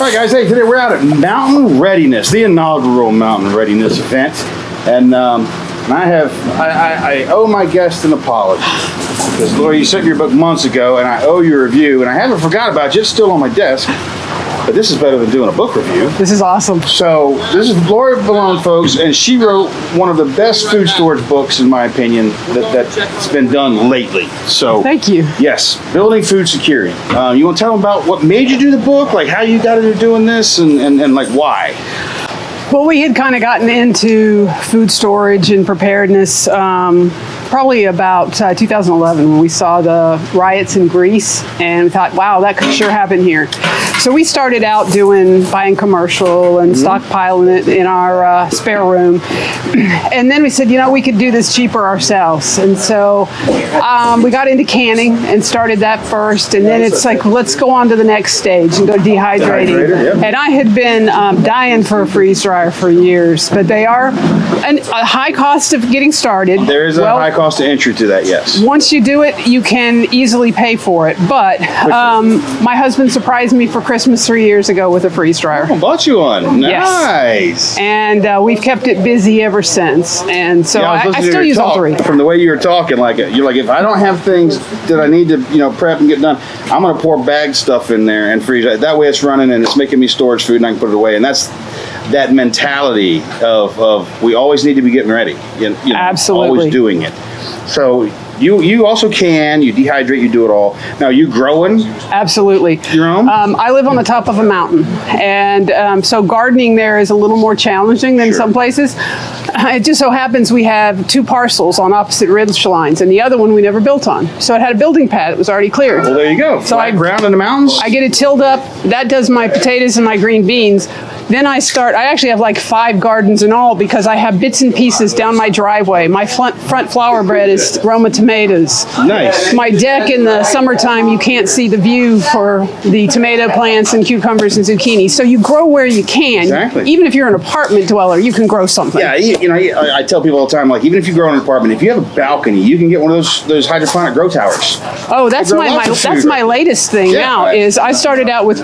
All right, guys. Hey, today we're out at Mountain Readiness, the inaugural Mountain Readiness event, and I owe my guest an apology because Laura, you sent me your book months ago, and I owe you a review, and I haven't forgot about you. It's still on my desk. But this is better than doing a book review. This is awesome. So this is Laura Valone, folks, and she wrote one of the best food storage books, in my opinion, that's been done lately. So thank you. Yes, building food security. You want to tell them about what made you do the book, like how you got into doing this, and like why? Well, we had kind of gotten into food storage and preparedness probably about 2011 when we saw the riots in Greece, and we thought, wow, that could sure happen here. So we started out buying commercial and stockpiling it in our spare room. And then we said, we could do this cheaper ourselves. And so we got into canning and started that first. And then it's like, let's go on to the next stage and go dehydrating. Yep. And I had been dying for a freeze dryer for years, but they are a high cost of getting started. There is a high cost of entry to that, yes. Once you do it, you can easily pay for it. But my husband surprised me for Christmas 3 years ago with a freeze dryer. I bought you one. Nice. Yes. And we've kept it busy ever since. And so I still use all three. From the way you were talking, you're like, if I don't have things that I need to prep and get done, I'm going to pour bagged stuff in there and freeze it. That way it's running and it's making me storage food and I can put it away. And that's that mentality of we always need to be getting ready. Absolutely. Always doing it. So you also you dehydrate, you do it all. Now, you growing? Absolutely. Your own? I live on the top of a mountain, and so gardening there is a little more challenging than some places. It just so happens we have two parcels on opposite ridge lines, and the other one we never built on. So it had a building pad. It was already cleared. Well, there you go. So ground in the mountains? I get it tilled up. That does my potatoes and my green beans. Then I actually have like 5 gardens in all because I have bits and pieces down my driveway. My front flower bed is Roma tomatoes. Nice. My deck in the summertime, you can't see the view for the tomato plants and cucumbers and zucchini. So you grow where you can. Exactly. Even if you're an apartment dweller, you can grow something. Yeah, I tell people all the time, like, even if you grow in an apartment, if you have a balcony, you can get one of those hydroponic grow towers. Oh, that's my latest thing now. Right. Is I started out with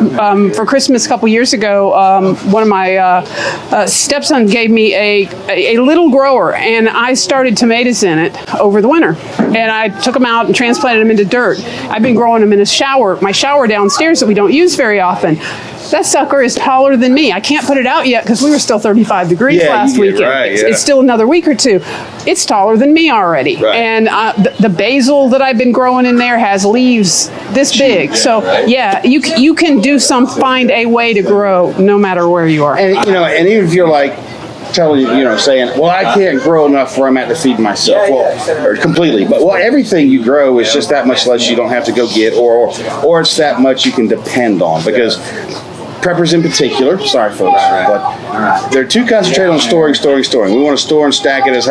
for Christmas a couple years ago. One of my stepson gave me a little grower, and I started tomatoes in it over the winter. And I took them out and transplanted them into dirt. I've been growing them in my shower downstairs that we don't use very often. That sucker is taller than me. I can't put it out yet because we were still 35 degrees last weekend. Right, it's still another week or two. It's taller than me already. Right. And the basil that I've been growing in there has leaves this big. So you can find a way to grow no matter where you are. And and even if you're like saying, well, I can't grow enough where I'm at to feed myself, or completely. But everything you grow is just that much less you don't have to go get, or it's that much you can depend on because. Preppers in particular, sorry folks, but they're too concentrated on storing. We want to store and stack it as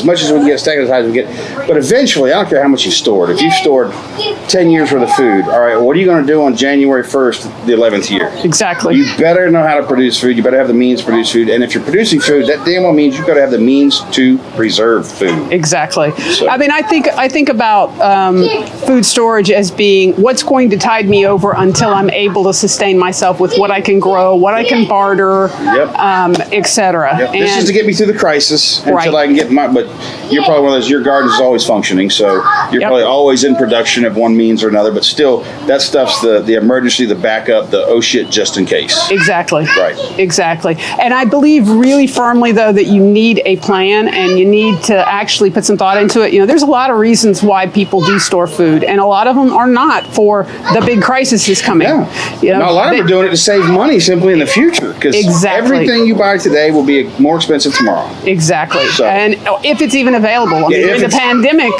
much as we can get, stack it as high as we get. But eventually, I don't care how much you've stored. If you've stored 10 years worth of food, all right, what are you going to do on January 1st, the 11th year? Exactly. You better know how to produce food. You better have the means to produce food. And if you're producing food, that damn well means you've got to have the means to preserve food. Exactly. So. I mean, I think about food storage as being what's going to tide me over until I'm able to sustain myself with what I can grow, what I can barter, etc. Yep. This is to get me through the crisis until I can get but you're probably one of those, your garden is always functioning, so you're probably always in production of one means or another, but still, that stuff's the emergency, the backup, the oh shit, just in case. Exactly. Right. Exactly. And I believe really firmly, though, that you need a plan and you need to actually put some thought into it. There's a lot of reasons why people do store food, and a lot of them are not for the big crisis is coming. Yeah. A lot of them are doing it to save money simply in the future because everything you buy today will be more expensive tomorrow. Exactly. So, and if it's even available. I mean, in the pandemic,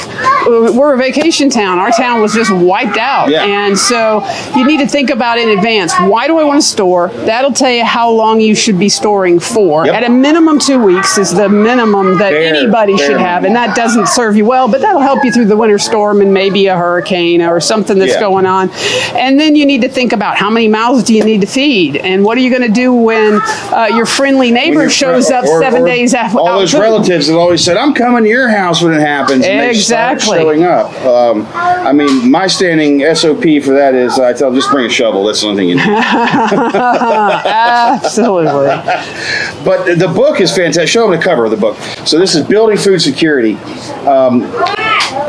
we're a vacation town. Our town was just wiped out. Yeah. And so you need to think about it in advance. Why do I want to store? That'll tell you how long you should be storing for. Yep. At a minimum 2 weeks is the minimum that anybody should have. And that doesn't serve you well, but that'll help you through the winter storm and maybe a hurricane or something that's going on. And then you need to think about how many mouths do you need to feed? And what are you going to do when your friendly neighbor shows up 7 days after? All those relatives that always always said, I'm coming to your house when it happens. And they start showing up. I mean, my standing SOP for that is I tell them, just bring a shovel. That's the only thing you need. Absolutely. But the book is fantastic. Show them the cover of the book. So this is Building Food Security.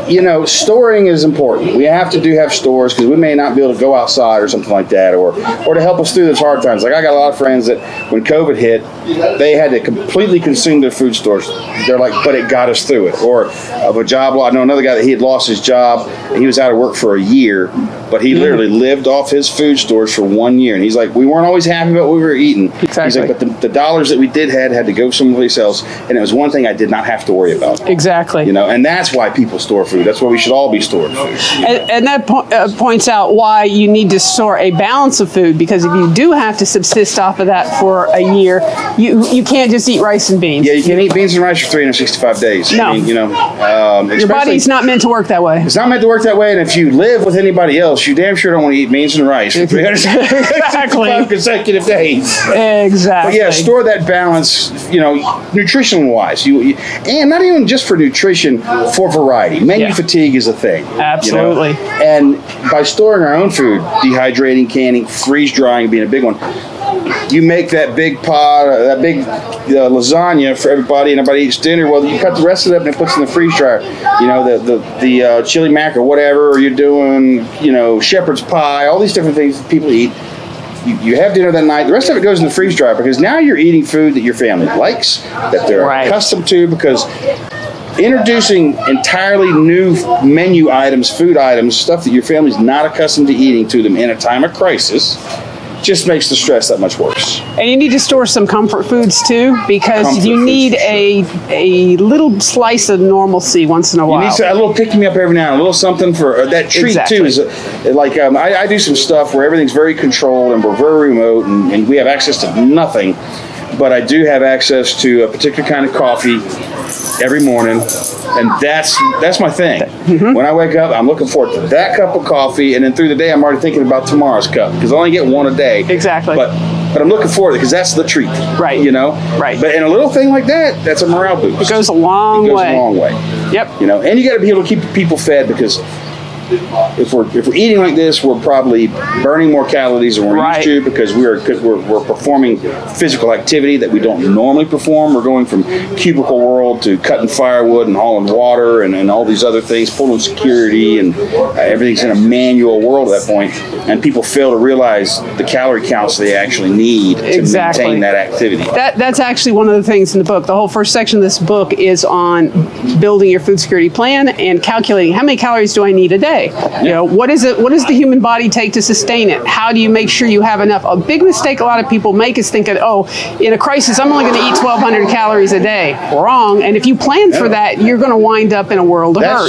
You know, storing is important. We have stores because we may not be able to go outside or something like that, or to help us through those hard times. Like I got a lot of friends that when COVID hit, they had to completely consume their food stores. They're like, but it got us through it. Or of a job, I know another guy that he had lost his job and he was out of work for a year, but he literally lived off his food stores for 1 year. And he's like, we weren't always happy about what we were eating. Exactly. He's like, but the dollars that we did had to go someplace else, and it was one thing I did not have to worry about. Exactly. You know, and that's why people store food. That's why we should all be storing food. And that points out why you need to store a balance of food, because if you do have to subsist off of that for a year, you can't just eat rice and beans. Yeah, you can eat beans and rice for 365 days. No. I mean, you know, your body's not meant to work that way. It's not meant to work that way, and if you live with anybody else, you damn sure don't want to eat beans and rice for 365 consecutive days. Exactly. But yeah, store that balance, you know, nutrition-wise. And not even just for nutrition, for variety. Menu fatigue is a thing. Absolutely. You know? And by storing our own food, dehydrating, canning, freeze-drying being a big one, you make that big pot, that big lasagna for everybody, and everybody eats dinner. Well, you cut the rest of it up and it puts in the freeze dryer. You know, the chili mac or whatever, or you're doing, you know, shepherd's pie, all these different things that people eat. You have dinner that night. The rest of it goes in the freeze dryer because now you're eating food that your family likes, that they're accustomed to, because introducing entirely new menu items, food items, stuff that your family's not accustomed to eating to them in a time of crisis just makes the stress that much worse. And you need to store some comfort foods too, because you need a little slice of normalcy once in a while. You need a little pick me up every now and a little something for that treat too. Is like I do some stuff where everything's very controlled and we're very remote and we have access to nothing, but I do have access to a particular kind of coffee every morning, and that's my thing. When I wake up, I'm looking forward to that cup of coffee, and then through the day, I'm already thinking about tomorrow's cup because I only get one a day. Exactly. But I'm looking forward to it because that's the treat. Right. You know. Right. But in a little thing like that, that's a morale boost. It goes a long way. It goes a long way. Yep. You know, and you got to be able to keep people fed because if we're eating like this, we're probably burning more calories than we're used to because we're performing physical activity that we don't normally perform. We're going from cubicle world to cutting firewood and hauling water and all these other things, pulling security, and everything's in a manual world at that point. And people fail to realize the calorie counts they actually need to maintain that activity. That's actually one of the things in the book. The whole first section of this book is on building your food security plan and calculating how many calories do I need a day. You know, what does the human body take to sustain it? How do you make sure you have enough? A big mistake a lot of people make is thinking, oh, in a crisis, I'm only going to eat 1,200 calories a day. Wrong. And if you plan for that, you're going to wind up in a world of hurt.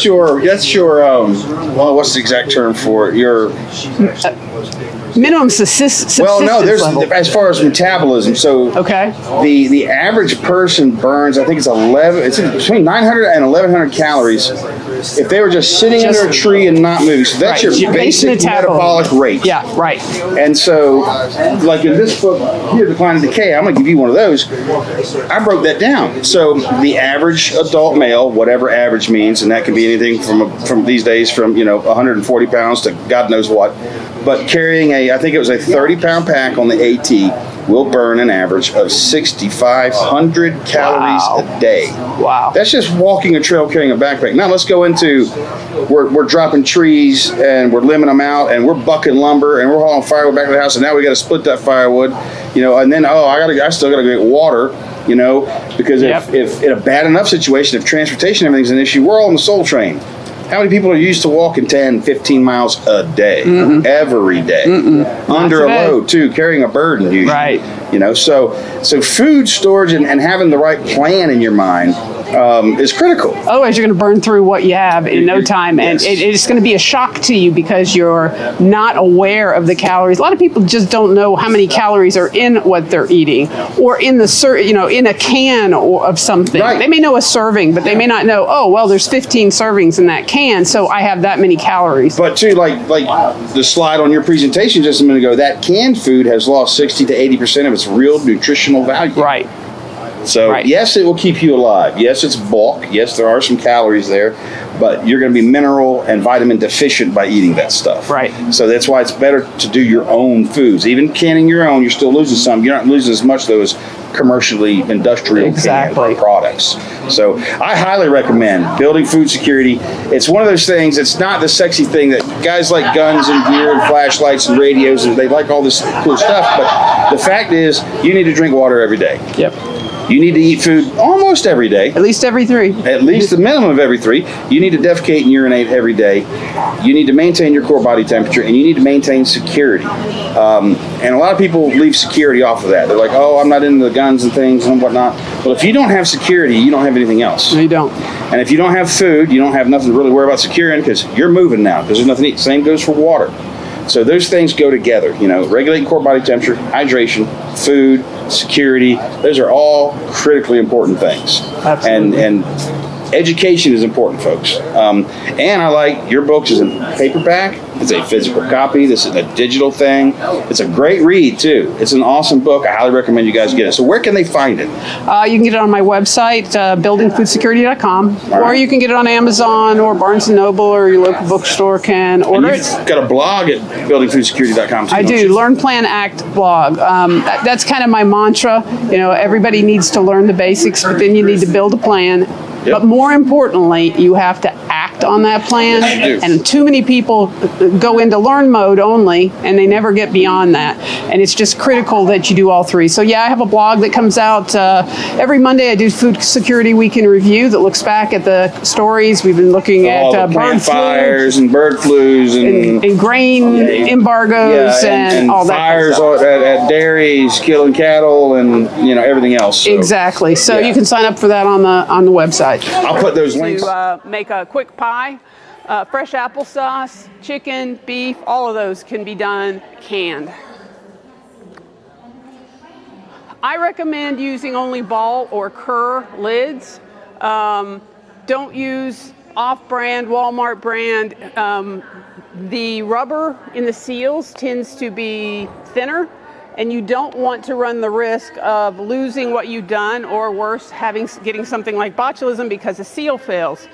That's your well, what's the exact term for it? Your minimum subsistence well, no, there's level. as far as metabolism. So the average person burns, I think it's between 900 and 1,100 calories if they were just sitting under a tree and not moving. So that's your basic metabolic rate. Yeah, right. And so, like in this book here, Decline and Decay, I'm going to give you one of those. I broke that down. So the average adult male, whatever average means, and that can be anything from these days from 140 pounds to God knows what. But carrying I think it was a 30-pound pack on the AT will burn an average of 6,500 calories a day. Wow. That's just walking a trail carrying a backpack. Now let's go into, we're dropping trees and we're limbing them out and we're bucking lumber and we're hauling firewood back to the house and now we got to split that firewood, and then, I still got to get water, because if in a bad enough situation, if transportation and everything's an issue, we're all on the soul train. How many people are used to walking 10, 15 miles a day, every day, under a load too, carrying a burden usually. Right. So food storage and having the right plan in your mind is critical. Otherwise, you're going to burn through what you have in no time, and it's going to be a shock to you because you're not aware of the calories. A lot of people just don't know how many calories are in what they're eating, or in in a can of something. Right. They may know a serving, but they may not know. Oh, well, there's 15 servings in that can, so I have that many calories. But too, like the slide on your presentation just a minute ago, that canned food has lost 60 to 80% of its real nutritional value. Right. So yes, it will keep you alive. Yes, it's bulk. Yes, there are some calories there, but you're going to be mineral and vitamin deficient by eating that stuff. Right. So that's why it's better to do your own foods. Even canning your own, you're still losing some. You're not losing as much though as commercially industrial canned products. So I highly recommend building food security. It's one of those things. It's not the sexy thing that guys like guns and gear and flashlights and radios, and they like all this cool stuff. But the fact is, you need to drink water every day. Yep. You need to eat food almost every day. At least every 3. At least the minimum of every 3. You need to defecate and urinate every day. You need to maintain your core body temperature, and you need to maintain security. And a lot of people leave security off of that. They're like, oh, I'm not into the guns and things and whatnot. Well, if you don't have security, you don't have anything else. No, you don't. And if you don't have food, you don't have nothing to really worry about securing because you're moving now because there's nothing to eat. Same goes for water. So those things go together, regulating core body temperature, hydration, food, security. Those are all critically important things. Absolutely. And education is important, folks. And I like your books is in paperback. It's a physical copy. This is a digital thing. It's a great read, too. It's an awesome book. I highly recommend you guys get it. So where can they find it? You can get it on my website, buildingfoodsecurity.com, or you can get it on Amazon or Barnes & Noble or your local bookstore can order it. You've got a blog at buildingfoodsecurity.com, too, I do. Learn, Plan, Act blog. That's kind of my mantra. Everybody needs to learn the basics, but then you need to build a plan. Yep. But more importantly, you have to act on that plan. And too many people go into learn mode only, and they never get beyond that. And it's just critical that you do all 3. So yeah, I have a blog that comes out every Monday. I do Food Security Week in Review that looks back at the stories. We've been looking at bird fires and bird flus and grain embargoes and all that fires kind of stuff. at dairies, killing cattle, and everything else. So. Exactly. So you can sign up for that on the website. I'll put those links. To make a quick pie, fresh applesauce, chicken, beef, all of those can be done canned. I recommend using only Ball or Kerr lids. Don't use off-brand, Walmart brand. The rubber in the seals tends to be thinner, and you don't want to run the risk of losing what you've done, or worse, getting something like botulism because the seal fails.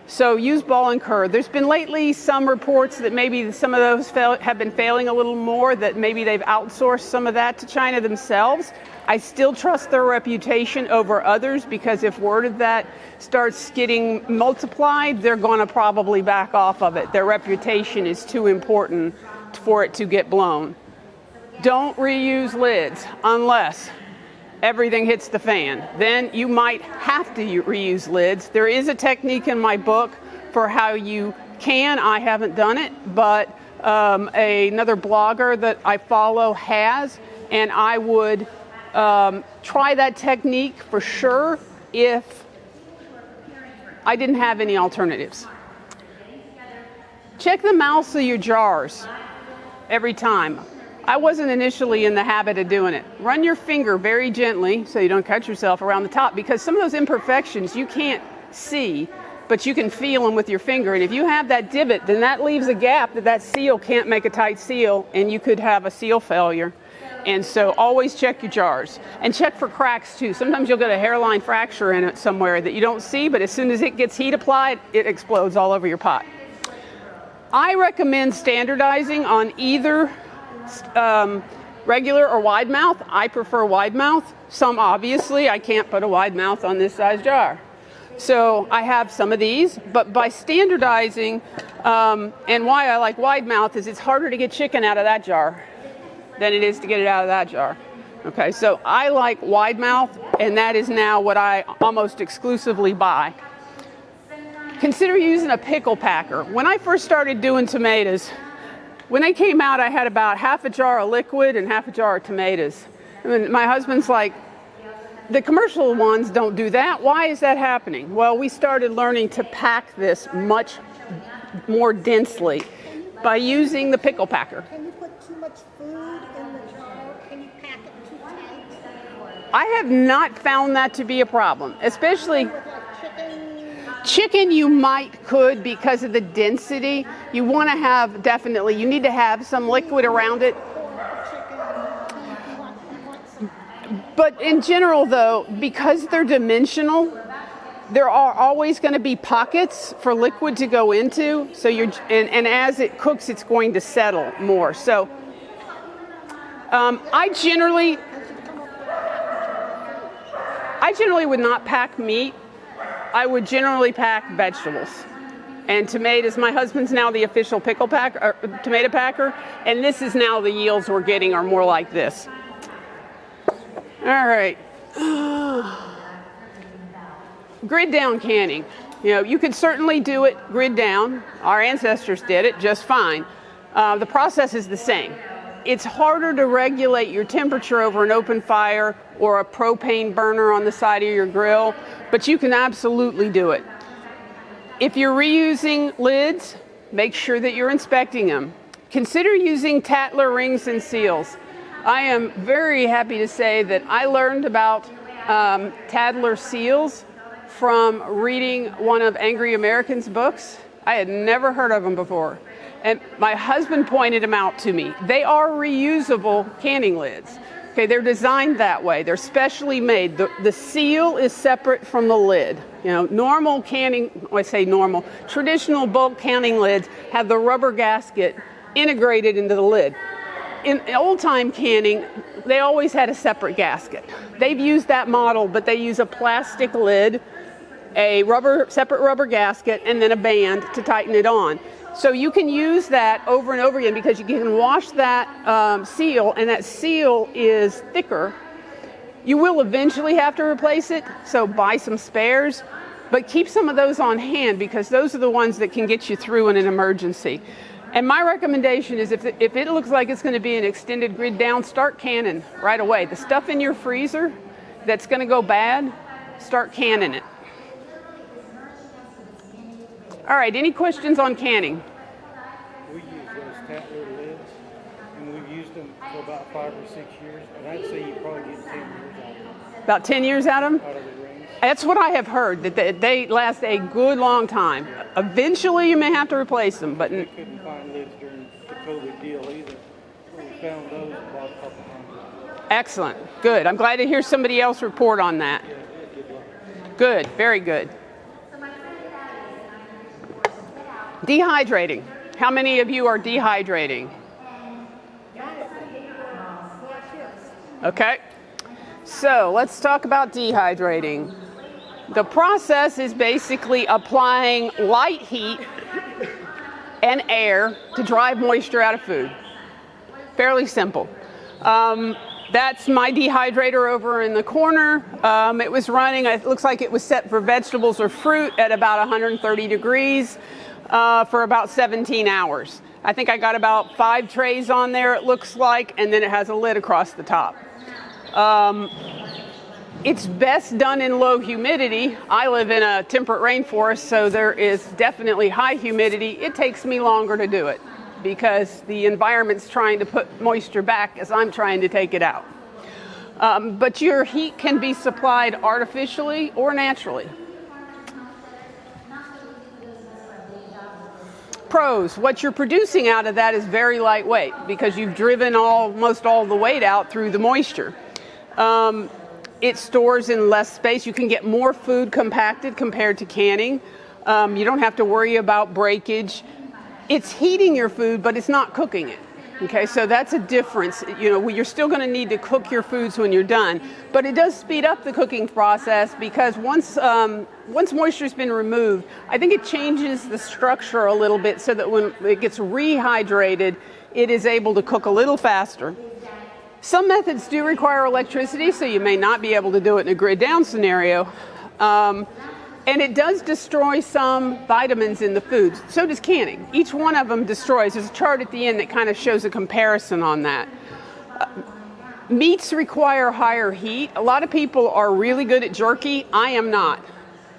So use Ball and Kerr. There's been lately some reports that maybe some of those have been failing a little more, that maybe they've outsourced some of that to China themselves. I still trust their reputation over others, because if word of that starts getting multiplied, they're going to probably back off of it. Their reputation is too important for it to get blown. Don't reuse lids unless everything hits the fan. Then you might have to reuse lids. There is a technique in my book for how you can. I haven't done it, but another blogger that I follow has, and I would try that technique for sure if I didn't have any alternatives. Check the mouths of your jars every time. I wasn't initially in the habit of doing it. Run your finger very gently so you don't cut yourself around the top, because some of those imperfections you can't see, but you can feel them with your finger. And if you have that divot, then that leaves a gap that seal can't make a tight seal, and you could have a seal failure. And so always check your jars, and check for cracks too. Sometimes you'll get a hairline fracture in it somewhere that you don't see, but as soon as it gets heat applied, it explodes all over your pot. I recommend standardizing on either regular or wide mouth. I prefer wide mouth. Some, obviously, I can't put a wide mouth on this size jar. So I have some of these, but by standardizing, and why I like wide mouth is it's harder to get chicken out of that jar than it is to get it out of that jar. Okay, so I like wide mouth, and that is now what I almost exclusively buy. Consider using a pickle packer. When I first started doing tomatoes, when they came out, I had about half a jar of liquid and half a jar of tomatoes. And my husband's like, the commercial ones don't do that. Why is that happening? Well, we started learning to pack this much more densely by using the pickle packer. Can you put too much food in the jar? Can you pack it too tight? I have not found that to be a problem, especially chicken you could because of the density. You want to have, definitely, you need to have some liquid around it. But in general, though, because they're dimensional, there are always going to be pockets for liquid to go into. So and as it cooks, it's going to settle more. So I generally would not pack meat. I would generally pack vegetables and tomatoes. My husband's now the official tomato packer, and this is now the yields we're getting are more like this. All right. Grid down canning. You could certainly do it grid down. Our ancestors did it just fine. The process is the same. It's harder to regulate your temperature over an open fire or a propane burner on the side of your grill, but you can absolutely do it. If you're reusing lids, make sure that you're inspecting them. Consider using Tattler rings and seals. I am very happy to say that I learned about Tattler seals from reading one of Angry American's books. I had never heard of them before. And my husband pointed them out to me. They are reusable canning lids. Okay, they're designed that way. They're specially made. The seal is separate from the lid. Normal canning, I say normal, traditional bulk canning lids have the rubber gasket integrated into the lid. In old-time canning, they always had a separate gasket. They've used that model, but they use a plastic lid, a separate rubber gasket, and then a band to tighten it on. So you can use that over and over again because you can wash that seal, and that seal is thicker. You will eventually have to replace it, so buy some spares, but keep some of those on hand because those are the ones that can get you through in an emergency. And my recommendation is if it looks like it's going to be an extended grid down, start canning right away. The stuff in your freezer that's going to go bad, start canning it. All right, any questions on canning? We use those Tattler lids, and we've used them for about 5 or 6 years, and I'd say you probably get 10 years out of them. About 10 years out of them? Out of the rings. That's what I have heard, that they last a good long time. Eventually you may have to replace them, but... We couldn't find lids during the COVID deal either. We found those and bought a couple hundred. Excellent. Good. I'm glad to hear somebody else report on that. Good. Very good. Dehydrating. How many of you are dehydrating? Okay. So let's talk about dehydrating. The process is basically applying light heat and air to drive moisture out of food. Fairly simple. That's my dehydrator over in the corner. It was running, it looks like it was set for vegetables or fruit at about 130 degrees for about 17 hours. I think I got about 5 trays on there, it looks like, and then it has a lid across the top. It's best done in low humidity. I live in a temperate rainforest, so there is definitely high humidity. It takes me longer to do it because the environment's trying to put moisture back as I'm trying to take it out. But your heat can be supplied artificially or naturally. Pros, what you're producing out of that is very lightweight because you've driven almost all the weight out through the moisture. It stores in less space. You can get more food compacted compared to canning. You don't have to worry about breakage. It's heating your food, but it's not cooking it. Okay, so that's a difference. You're still going to need to cook your foods when you're done, but it does speed up the cooking process because once moisture's been removed, I think it changes the structure a little bit so that when it gets rehydrated, it is able to cook a little faster. Some methods do require electricity, so you may not be able to do it in a grid down scenario. And it does destroy some vitamins in the food. So does canning. Each one of them destroys. There's a chart at the end that kind of shows a comparison on that. Meats require higher heat. A lot of people are really good at jerky. I am not.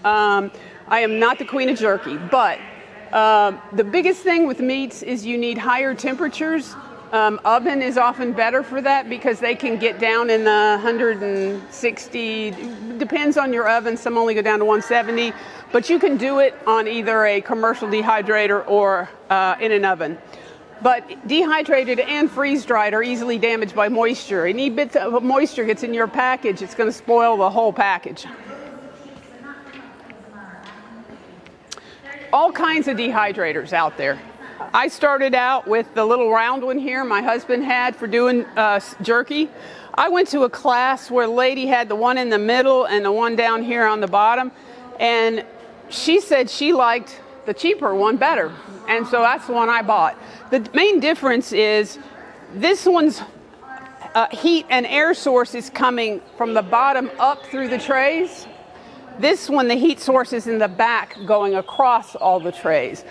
I am not the queen of jerky. But the biggest thing with meats is you need higher temperatures. Oven is often better for that because they can get down in the 160, depends on your oven, some only go down to 170, but you can do it on either a commercial dehydrator or in an oven. But dehydrated and freeze-dried are easily damaged by moisture. Any bit of moisture gets in your package, it's going to spoil the whole package. All kinds of dehydrators out there. I started out with the little round one here my husband had for doing jerky. I went to a class where the lady had the one in the middle and the one down here on the bottom, and she said she liked the cheaper one better, and so that's the one I bought. The main difference is this one's heat and air source is coming from the bottom up through the trays. This one, the heat source is in the back going across all the trays.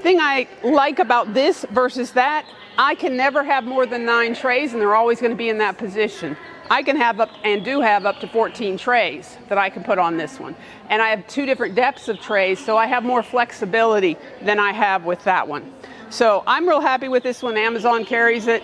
Thing I like about this versus that, I can never have more than 9 trays, and they're always going to be in that position. I can have up and do have up to 14 trays that I can put on this one. And I have 2 different depths of trays, so I have more flexibility than I have with that one. So I'm real happy with this one. Amazon carries it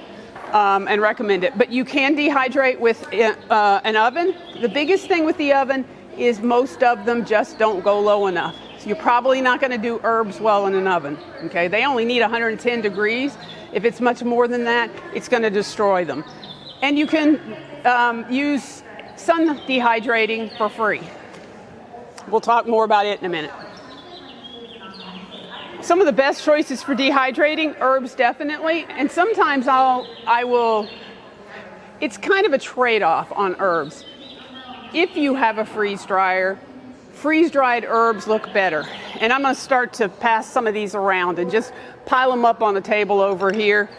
and recommend it. But you can dehydrate with an oven. The biggest thing with the oven is most of them just don't go low enough. So you're probably not going to do herbs well in an oven. Okay, they only need 110 degrees. If it's much more than that, it's going to destroy them. And you can use sun dehydrating for free. We'll talk more about it in a minute. Some of the best choices for dehydrating, herbs definitely, and sometimes I will, it's kind of a trade-off on herbs. If you have a freeze dryer, freeze-dried herbs look better. And I'm going to start to pass some of these around and just pile them up on the table over here.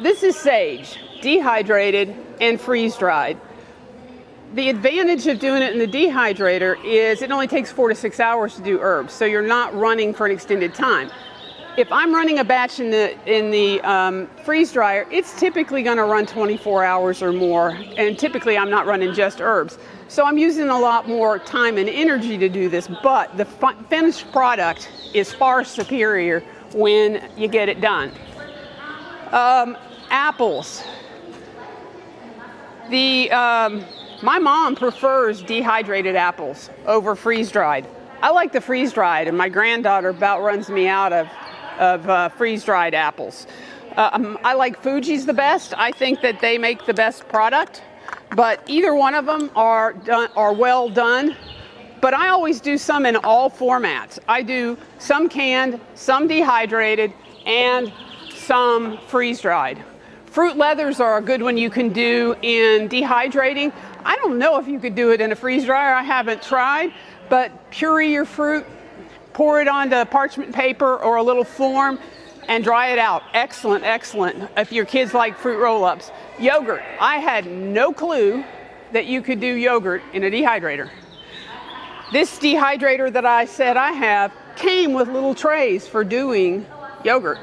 This is sage, dehydrated and freeze-dried. The advantage of doing it in the dehydrator is it only takes 4 to 6 hours to do herbs, so you're not running for an extended time. If I'm running a batch in the freeze dryer, it's typically going to run 24 hours or more, and typically I'm not running just herbs. So I'm using a lot more time and energy to do this, but the finished product is far superior when you get it done. Apples. My mom prefers dehydrated apples over freeze-dried. I like the freeze-dried, and my granddaughter about runs me out of freeze-dried apples. I like Fuji's the best. I think that they make the best product, but either one of them are well done. But I always do some in all formats. I do some canned, some dehydrated, and some freeze-dried. Fruit leathers are a good one you can do in dehydrating. I don't know if you could do it in a freeze dryer. I haven't tried, but puree your fruit, pour it onto parchment paper or a little form, and dry it out. Excellent, excellent. If your kids like fruit roll-ups. Yogurt. I had no clue that you could do yogurt in a dehydrator. This dehydrator that I said I have came with little trays for doing yogurt.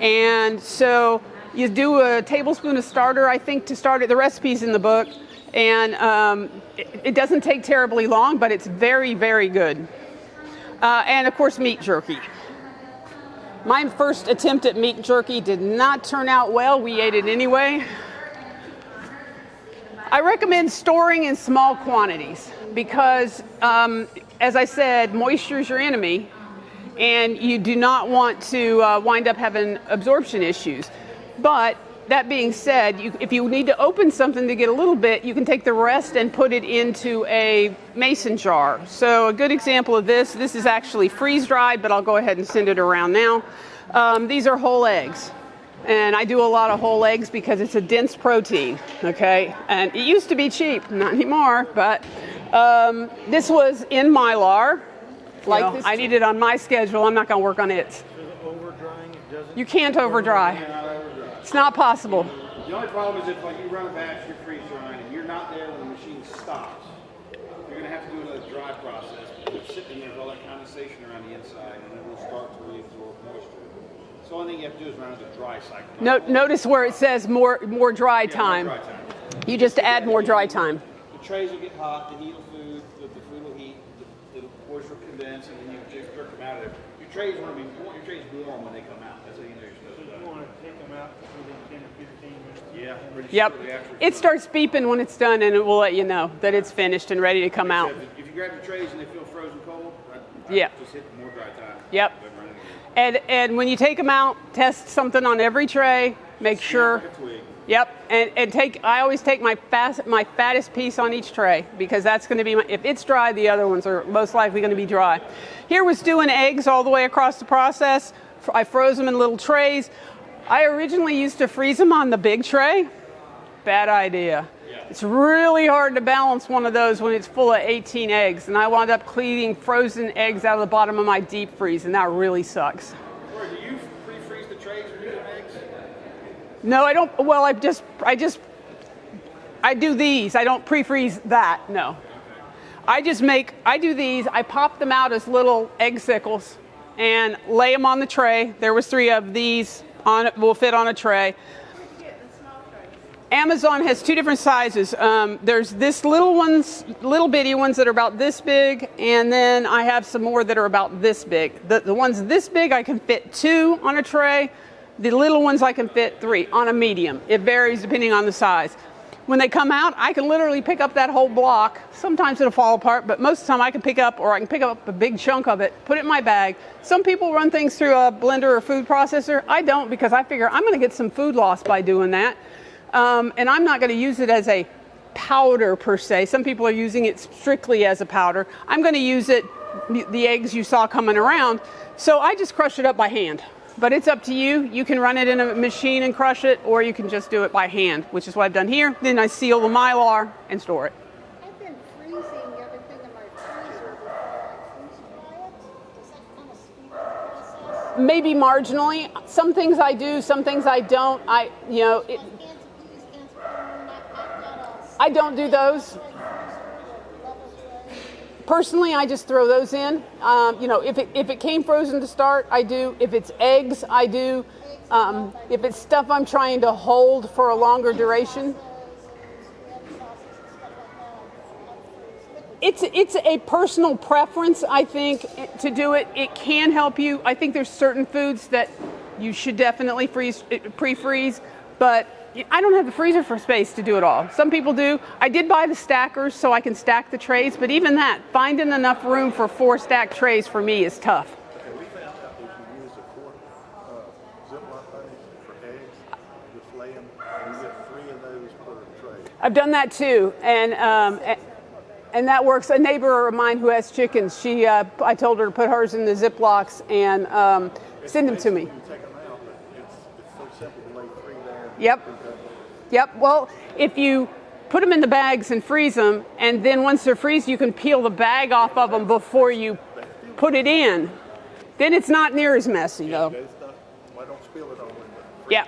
And so you do a tablespoon of starter, I think, to start it. The recipe's in the book. And it doesn't take terribly long, but it's very, very good. And of course, meat jerky. My first attempt at meat jerky did not turn out well. We ate it anyway. I recommend storing in small quantities because, as I said, moisture is your enemy, and you do not want to wind up having absorption issues. But that being said, if you need to open something to get a little bit, you can take the rest and put it into a mason jar. So a good example of this is actually freeze-dried, but I'll go ahead and send it around now. These are whole eggs. And I do a lot of whole eggs because it's a dense protein, okay? And it used to be cheap, not anymore, but this was in Mylar. Like this. I need it on my schedule. I'm not going to work on it. Is it over-drying? It doesn't. You can't over-dry. It's not possible. The only problem is if like you run a batch, you're freeze drying, and you're not there when the machine stops. You're going to have to do another dry process because it's sitting there with all that condensation around the inside, and it will start to reabsorb moisture. So the only thing you have to do is run another dry cycle. Notice where it says more dry time. More dry time. You just add more dry time. The trays will get hot, the heat will food, the food will heat, the moisture will condense, and then you jerk them out of there. Your trays want your trays warm when they come out. That's how you know you're supposed to. You want to take them out within 10 or 15 minutes? Yeah, pretty Yep. shortly after. It starts beeping when it's done, and it will let you know that it's finished and ready to come out. If you grab your trays and they feel frozen cold, Yeah. just hit more dry time. Yep. And when you take them out, test something on every tray. Make sure. Yep, and I always take my fattest piece on each tray, because that's going to be if it's dry, the other ones are most likely going to be dry. Here was doing eggs all the way across the process. I froze them in little trays. I originally used to freeze them on the big tray. Bad idea. It's really hard to balance one of those when it's full of 18 eggs, and I wound up cleaning frozen eggs out of the bottom of my deep freeze, and that really sucks. Or do you pre-freeze the trays when you're doing eggs? No, I don't. Well, I do these. I don't pre-freeze that. No. I do these. I pop them out as little egg sickles and lay them on the tray. There was 3 of these will fit on a tray. Amazon has 2 different sizes. There's this little bitty ones that are about this big, and then I have some more that are about this big. The ones this big, I can fit 2 on a tray. The little ones I can fit 3 on a medium. It varies depending on the size. When they come out, I can literally pick up that whole block. Sometimes it'll fall apart, but most of the time I can pick up a big chunk of it, put it in my bag. Some people run things through a blender or food processor. I don't, because I figure I'm going to get some food loss by doing that. And I'm not going to use it as a powder per se. Some people are using it strictly as a powder. I'm going to use it, the eggs you saw coming around. So I just crush it up by hand. But it's up to you. You can run it in a machine and crush it, or you can just do it by hand, which is what I've done here. Then I seal the Mylar and store it. I've been freezing everything in my freezer before I freeze dry it. Does that kind of speed up the process? Maybe marginally. Some things I do, some things I don't. Cans of peas, cans of corn, I don't do those. Personally, I just throw those in. If it came frozen to start, I do. If it's eggs, I do. If it's stuff I'm trying to hold for a longer duration, it's a personal preference, I think, to do it. It can help you. I think there's certain foods that you should definitely pre-freeze, but I don't have the freezer for space to do it all. Some people do. I did buy the stackers so I can stack the trays, but even that, finding enough room for 4 stacked trays for me is tough. Okay, we found out if you use a quart Ziploc bags for eggs, just lay them, and you get 3 of those per tray. I've done that too, and that works. A neighbor of mine who has chickens, I told her to put hers in the Ziplocs and send them to me. You take them out, but it's so simple to lay 3 there. Yep. Well, if you put them in the bags and freeze them, and then once they're freezed, you can peel the bag off of them before you put it in. Then it's not near as messy, though. Why don't spill it on window? Yeah.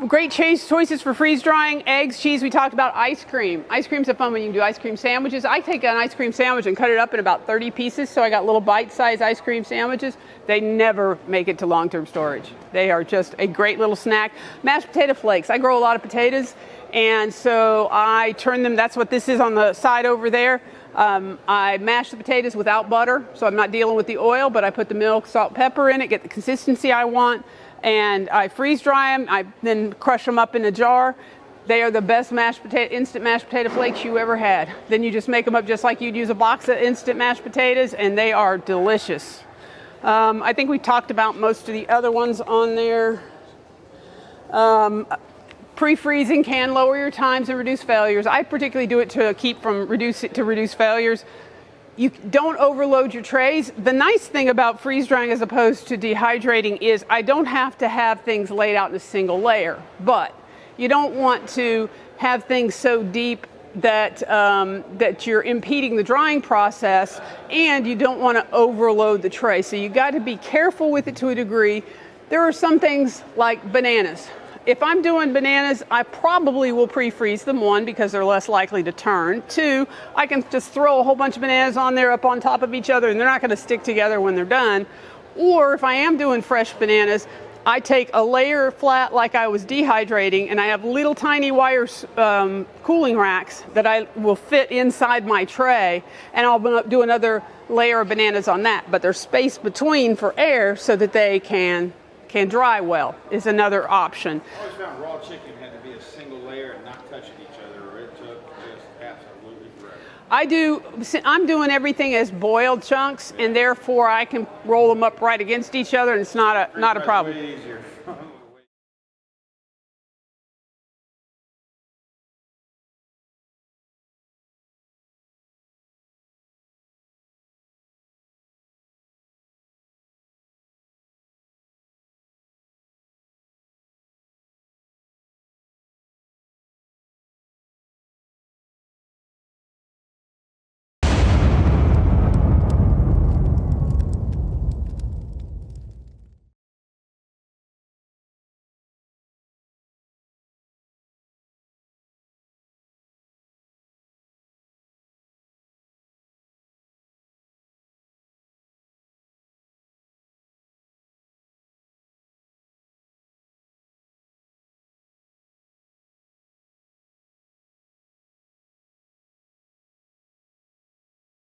Great choices for freeze drying. Eggs, cheese, we talked about. Ice cream. Ice cream's a fun one. You can do ice cream sandwiches. I take an ice cream sandwich and cut it up in about 30 pieces, so I got little bite-sized ice cream sandwiches. They never make it to long-term storage. They are just a great little snack. Mashed potato flakes. I grow a lot of potatoes, and so I turn them. That's what this is on the side over there. I mash the potatoes without butter, so I'm not dealing with the oil, but I put the milk, salt, pepper in it, get the consistency I want. And I freeze dry them. I then crush them up in a jar. They are the best instant mashed potato flakes you ever had. Then you just make them up just like you'd use a box of instant mashed potatoes, and they are delicious. I think we talked about most of the other ones on there. Pre-freezing can lower your times and reduce failures. I particularly do it to reduce failures. You don't overload your trays. The nice thing about freeze drying as opposed to dehydrating is I don't have to have things laid out in a single layer, but you don't want to have things so deep that that you're impeding the drying process, and you don't want to overload the tray. So you got to be careful with it to a degree. There are some things like bananas. If I'm doing bananas, I probably will pre-freeze them, 1, because they're less likely to turn. 2, I can just throw a whole bunch of bananas on there up on top of each other, and they're not going to stick together when they're done. Or if I am doing fresh bananas, I take a layer flat like I was dehydrating, and I have little tiny wire cooling racks that I will fit inside my tray, and I'll do another layer of bananas on that. But there's space between for air so that they can dry well is another option. I always found raw chicken had to be a single layer and not touch it each other, or it took just absolutely forever. I'm doing everything as boiled chunks, and therefore I can roll them up right against each other, and it's not a problem. Way easier.